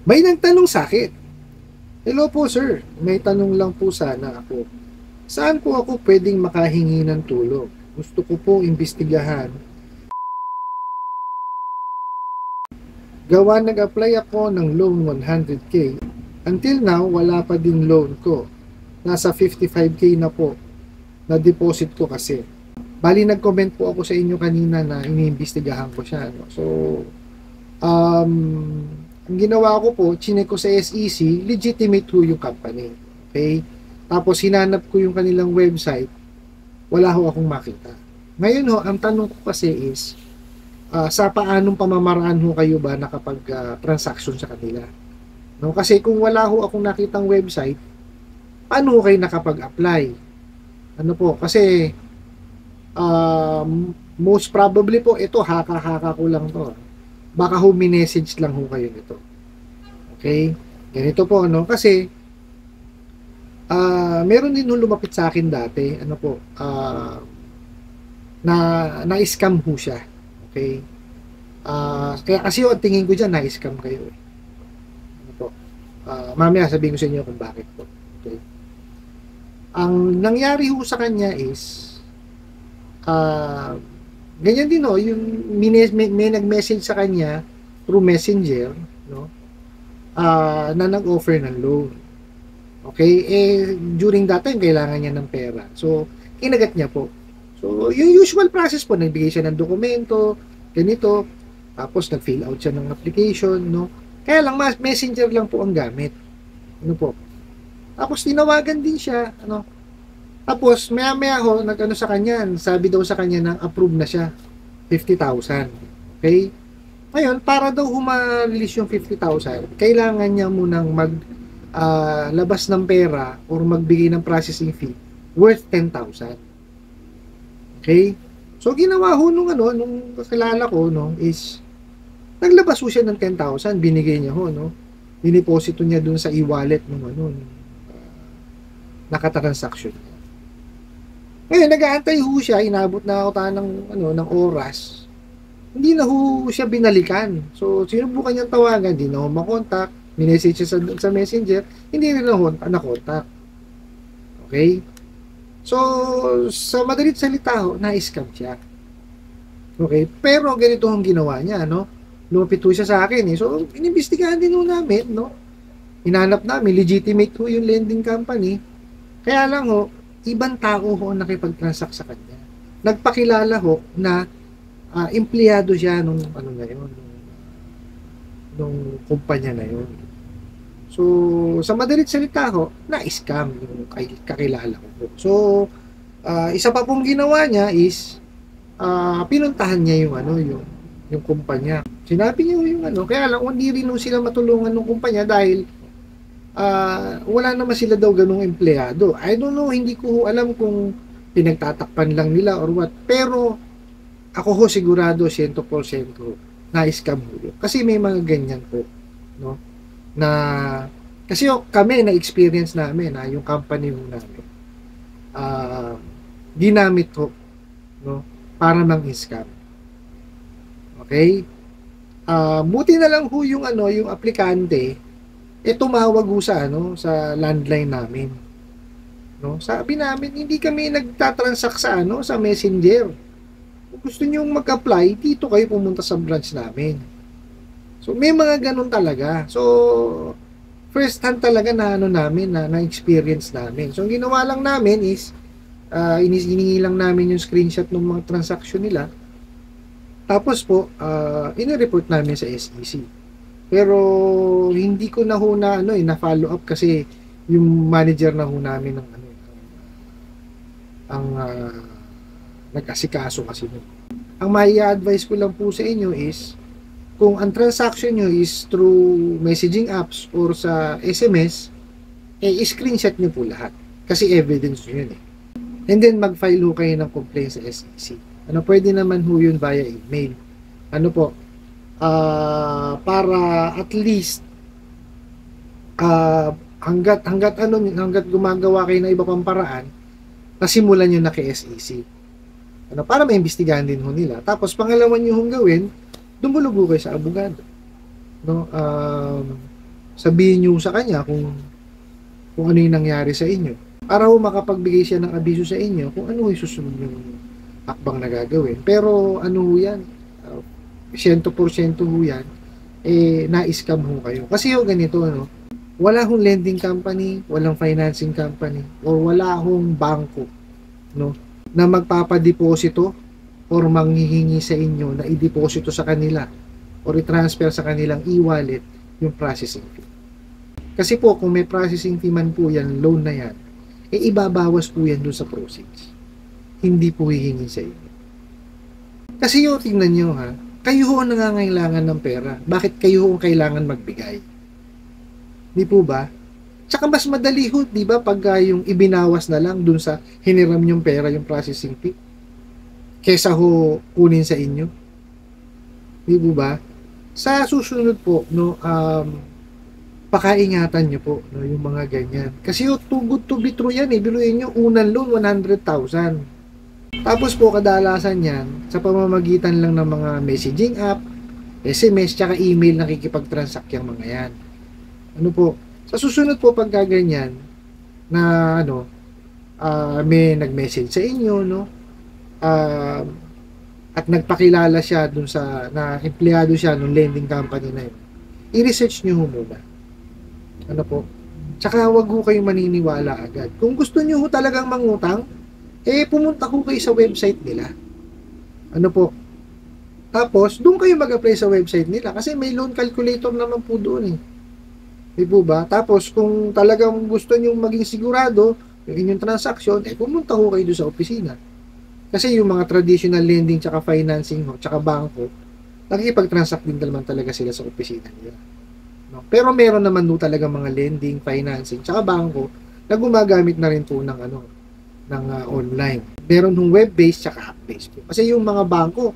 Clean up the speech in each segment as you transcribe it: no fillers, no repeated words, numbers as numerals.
May nagtanong sa akin, "Hello po sir, may tanong lang po sana ako. Saan po ako pwedeng makahingi ng tulong? Gusto ko po imbestigahan. Gawa nag-apply ako ng loan 100k. Until now, wala pa din loan ko. Nasa 55k na po na deposit ko kasi. Bali, nag-comment po ako sa inyo kanina na iniimbestigahan ko siya. No? So, um, ang ginawa ko po, chinek ko sa SEC, legitimate ho yung company. Okay? Tapos, hinanap ko yung kanilang website, wala ho akong makita. Ngayon ho, ang tanong ko kasi is, sa paanong pamamaraan ho kayo ba nakapag-transaction sa kanila? No? Kasi kung wala ho akong nakitang website, paano ho kayo nakapag-apply? Ano po? Kasi, most probably po, ito, haka-haka ko lang to. Baka ho, minessage lang ho kayo nito. Okay? Ganito po, ano? Kasi, meron din ho lumapit sa akin dati, ano po, na-scam ho siya. Okay? Kaya kasi yung tingin ko dyan, na-scam kayo. Ano po? Mamaya sabihin ko sa inyo kung bakit po. Okay? Ang nangyari ho sa kanya is, ganyan din no, yung may nag-message sa kanya through messenger, no? Na nag-offer ng loan. Okay? During that time, kailangan niya ng pera. So, kinagat niya po. So, yung usual process po, nagbigay siya ng dokumento, ganito, tapos nag-fill out siya ng application, no? Kaya lang, messenger lang po ang gamit. Ano po? Tapos, tinawagan din siya, ano? Tapos, maya-maya ho, nag-ano sa kanya, sabi daw sa kanya na approve na siya, 50,000. Okay? Ngayon, para daw humarelease yung 50,000, kailangan niya munang labas ng pera or magbigay ng processing fee worth 10,000. Okay? So, ginawa ho nung kakilala ko, no, is, naglabas ho siya ng 10,000, binigay niya ho, no? Diniposito niya dun sa e-wallet nung nakatransaction niya. Ngayon, nag-aantay ho siya, inabot na ako ng oras. Hindi na ho siya binalikan. So, sinubukan niyang tawagan, hindi na ho makontak, minessage siya sa messenger, hindi rin na ho nakontak. Okay? So, sa madalit salita ho, na-scam siya. Okay? Pero ganito ang ginawa niya, no? Lumapit ho siya sa akin, eh. So, inimbestigahan din ho namin, no? Hinanap namin, legitimate ho yung lending company. Kaya lang ho, ibang tao ho ang nakipag-transact sa kanya. Nagpakilala ho na empleyado siya nung nung kumpanya na yun. So, sa madalit salita ho, na-scam yung kakilala ko po. So, isa pa pong ginawa niya is pinuntahan niya yung kumpanya. Sinabi niya yung kaya lang hindi rin sila matulungan ng kumpanya dahil wala naman sila daw ganung empleyado. I don't know, hindi ko alam kung pinagtatakpan lang nila or what. Pero ako ho sigurado 100% na-scam ho. Kasi may mga ganyan po, no? Na kasi kami na-experience namin yung company ho namin. Ginamit ho, no? Para mang-scam. Okay? Buti na lang ho yung yung aplikante tumawag ho sa landline namin. No? Sabi namin, hindi kami nagtatransact sa Messenger. Kung gusto niyo mag-apply, dito kayo pumunta sa branch namin. So, may mga ganun talaga. So, first hand talaga na namin, na-experience namin. So, ang ginawa lang namin is, iningi lang namin yung screenshot ng mga transaction nila. Tapos po, ini-report namin sa SEC. Pero hindi ko na ho na follow up kasi yung manager na ho namin ang nag-asikaso kasi nun. Ang mai-advise ko lang po sa inyo is kung ang transaction nyo is through messaging apps or sa SMS, i-screenshot nyo po lahat kasi evidence nyo yun eh. And then mag-file ho kayo ng complaint sa SEC. Pwede naman ho yun via email. Para at least hanggat gumagawa kayo ng iba pang paraan, nasimulan nyo na kay SEC. Para maimbestigahan din ho nila. Tapos pangalawa nyo hong gawin, dumulugo kayo sa abogado. No? sabihin nyo sa kanya kung ano yung nangyari sa inyo. Para ho makapagbigay siya ng abiso sa inyo kung ano yung susunod yung hakbang na gagawin. Pero ano ho yan, 100% ho yan, na-scam ho kayo. Kasi ho ganito, ano, wala hong lending company, walang financing company, or wala hong bangko, no, na magpapadeposito or manghihingi sa inyo na i-deposito sa kanila or i-transfer sa kanilang e-wallet yung processing fee. Kasi po, kung may processing fee man po yan, loan na yan, ibabawas po yan dun sa proceeds. Hindi po hihingi sa inyo. Kasi yung tingnan nyo ha, kayo ho ang nangangailangan ng pera. Bakit kayo ho ang kailangan magbigay? Di po ba? Tsaka mas madali ho, di ba, pag yung ibinawas na lang dun sa hiniram yung pera, yung processing fee, kesa ho kunin sa inyo. Di po ba? Sa susunod po, no, pakaingatan nyo po, no, yung mga ganyan. Kasi yung too good to be true yan, biluin nyo, unang loan, 100,000. Tapos po, kadalasan yan, sa pamamagitan lang ng mga messaging app, SMS, tsaka email, nakikipag-transact yung mga yan. Ano po, sa susunod po, pagka ganyan, na, ano, may nag-message sa inyo, no, at nagpakilala siya dun sa, na empleyado siya ng lending company na yun, i-research nyo muna. Ano po? Tsaka wag ho kayong maniniwala agad. Kung gusto niyo ho talagang mangutang, pumunta ho kayo sa website nila. Ano po? Tapos, doon kayo mag-apply sa website nila kasi may loan calculator naman po doon eh. Di po ba? Tapos, kung talagang gusto niyo maging sigurado yung inyong transaction, pumunta ho kayo doon sa opisina. Kasi yung mga traditional lending tsaka financing ho, tsaka bangko, nakikipag-transact din naman talaga sila sa opisina nila. No? Pero meron naman po talaga mga lending, financing, tsaka bangko na gumagamit na rin po ng online. Meron ng web-based tsaka app-based po. Kasi yung mga bangko,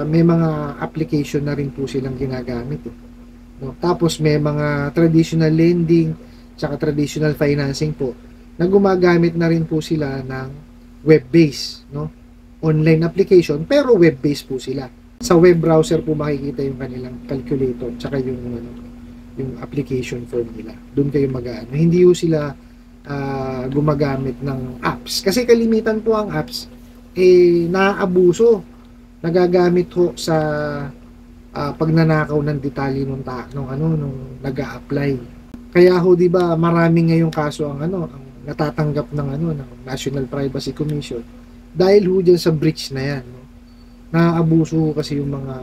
may mga application na rin po silang ginagamit. No? Tapos may mga traditional lending tsaka traditional financing po na gumagamit na rin po sila ng web-based, no? Online application, pero web-based po sila. Sa web browser po makikita yung kanilang calculator tsaka yung application form nila. Doon kayo mag-aano. Hindi po sila gumagamit ng apps. Kasi kalimitan po ang apps naaabuso. Nagagamit ho sa pagnanakaw ng detalye nung nag-a-apply. Kaya ho 'di ba, maraming ngayong kaso ang ang natatanggap ng ng National Privacy Commission dahil ho dyan sa breach na yan, no? Naaabuso kasi yung mga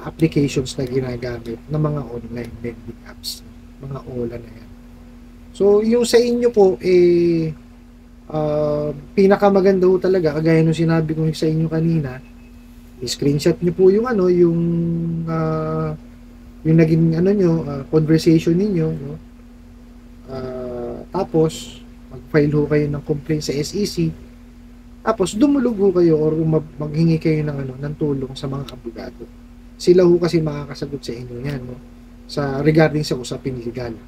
applications na ginagamit ng mga online lending apps, mga OLA na yan. So, yung sa inyo po, pinakamaganda ho talaga, kagaya nung sinabi ko sa inyo kanina, screenshot nyo po yung yung naging conversation ninyo, no? Tapos, mag-file ho kayo ng complaint sa SEC, tapos dumulog ho kayo or maghingi kayo ng tulong sa mga abogado. Sila ho kasi makakasagot sa inyo yan, no? Regarding sa usaping legal.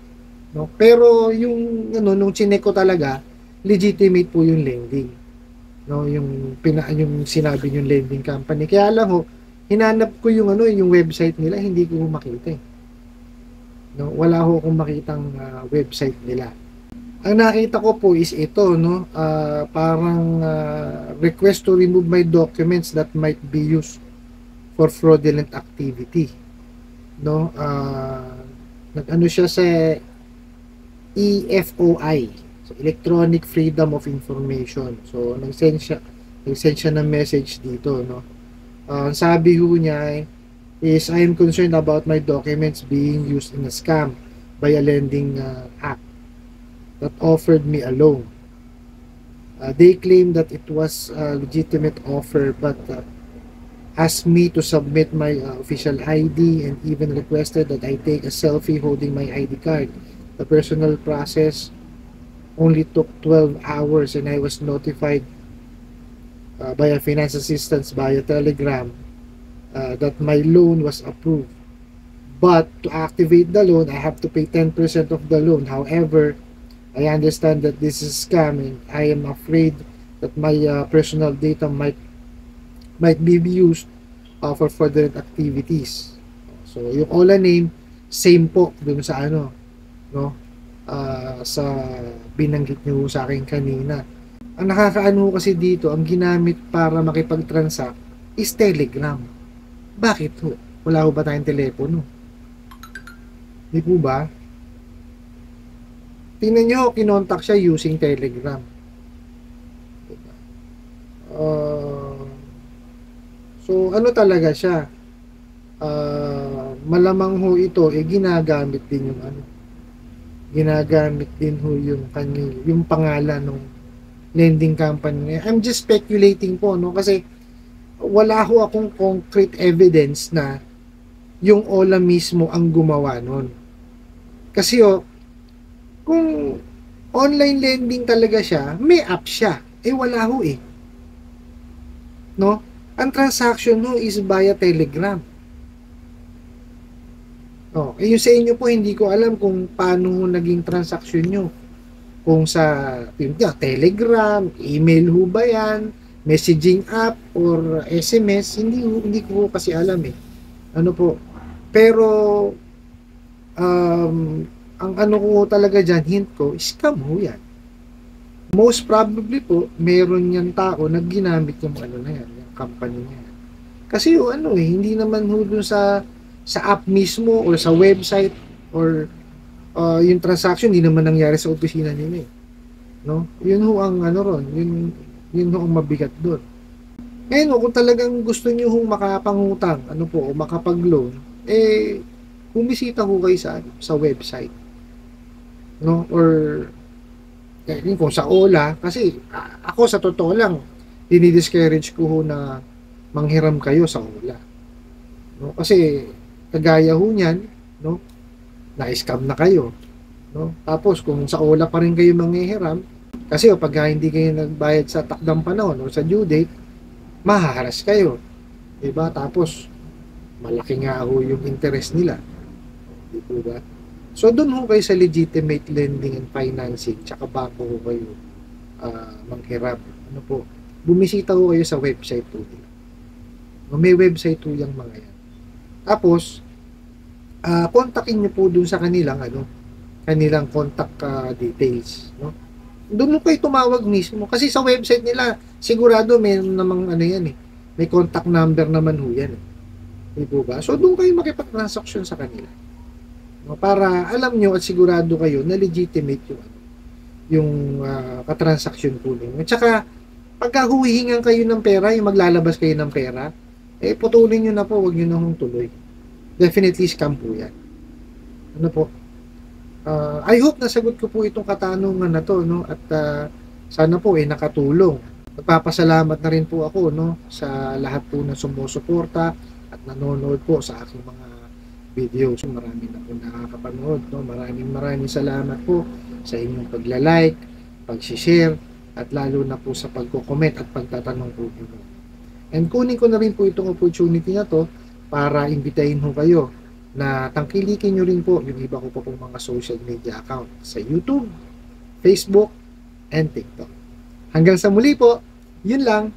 No? Pero yung nung chinek ko talaga, legitimate po yung lending. No, yung sinabi yung lending company. Kaya lang ho, hinanap ko yung yung website nila, hindi ko makita. No, wala ho akong makitang website nila. Ang nakita ko po is ito, no, parang request to remove my documents that might be used for fraudulent activity. No, nag-ano siya sa EFOI, so Electronic Freedom of Information. So nag-send siya ng message dito, no. Sabi ho niya is, I am concerned about my documents being used in a scam by a lending app that offered me a loan. They claim that it was a legitimate offer, but asked me to submit my official ID and even requested that I take a selfie holding my ID card. The personal process only took 12 hours and I was notified by a finance assistant via Telegram that my loan was approved. But to activate the loan, I have to pay 10% of the loan. However, I understand that this is scam and I am afraid that my personal data might be used for fraudulent activities. So, yung OLA name, Same po dun sa ano, no? Sa binanggit niyo sa akin kanina. Ang nakakaano kasi dito, ang ginamit para makipag-transact is Telegram. Bakit ho? Wala ho ba tayong telepono? Di po ba? Tingnan nyo, kinontak siya using Telegram. Uh, so, ano talaga siya? Malamang ho ito, ginagamit din yung ano. Ginagamit din ho yung yung pangalan ng lending company. I'm just speculating po, no? Kasi wala ho akong concrete evidence na yung Ola mismo ang gumawa nun. Kasi kung online lending talaga siya, may app siya. Wala ho eh. No? Ang transaction ho is via Telegram. Yung sa inyo po, hindi ko alam kung paano naging transaction nyo. Kung sa Telegram, email ho ba yan, messaging app, or SMS, hindi ko kasi alam eh. Ano po. Pero, ang ano ko talaga dyan, hint ko, scam ho yan. Most probably po, meron yan tao na ginamit yung ano na yan, yung company na yan. Kasi hindi naman ho dun sa app mismo or sa website or yung transaction hindi naman nangyari sa opisina nila eh. No? Yun ho ang ano ron, yun ho ang mabigat doon. Ngayon kung talagang gusto niyo hong makapangutang, ano po, o makapag-loan, bumisita ho kayo sa website. No? Or kung sa Ola, kasi ako sa totoo lang, dinidiscourage ko ho na manghiram kayo sa Ola. No? Kasi kagaya ho niyan, no? Na-scam na kayo. No? Tapos kung sa Ola pa rin kayo manghihiram, kasi pag hindi kayo nagbayad sa takdang panahon o sa due date, mahaharas kayo. Diba? Tapos malaki nga ho yung interest nila. Diba? So doon ho kayo sa legitimate lending and financing, tsaka bago ho kayo manghiram. Ano po? Bumisita ho kayo sa website po nila. May website po yung mga yan. Tapos, kontakin nyo po dun sa kanilang contact details, no? Doon mo kayo tumawag mismo kasi sa website nila sigurado may namang ano yan eh. May contact number naman ho yan eh. Di po ba? So doon kayo makipag-transaction sa kanila. No, para alam nyo at sigurado kayo na legitimate yung katransaction po ninyo. At saka pagka huwihingan kayo ng pera, yung maglalabas kayo ng pera, putulin nyo na po, wag nyo na hong tuloy. Definitely scam po yan. Ano po? I hope nasagot ko po itong katanungan na to, no? At sana po nakatulong. Nagpapasalamat na rin po ako, no, sa lahat po na sumusuporta at nanonood po sa aking mga videos. Marami na po nakakapanood, no? Maraming salamat po sa inyong pagla-like, pag-share, at lalo na po sa pagko-comment at pagtatanong po niyo. And kunin ko na rin po itong opportunity na to para imbitahin ho kayo na tangkilikin nyo rin po yung iba ko po pong mga social media account sa YouTube, Facebook, and TikTok. Hanggang sa muli po, yun lang.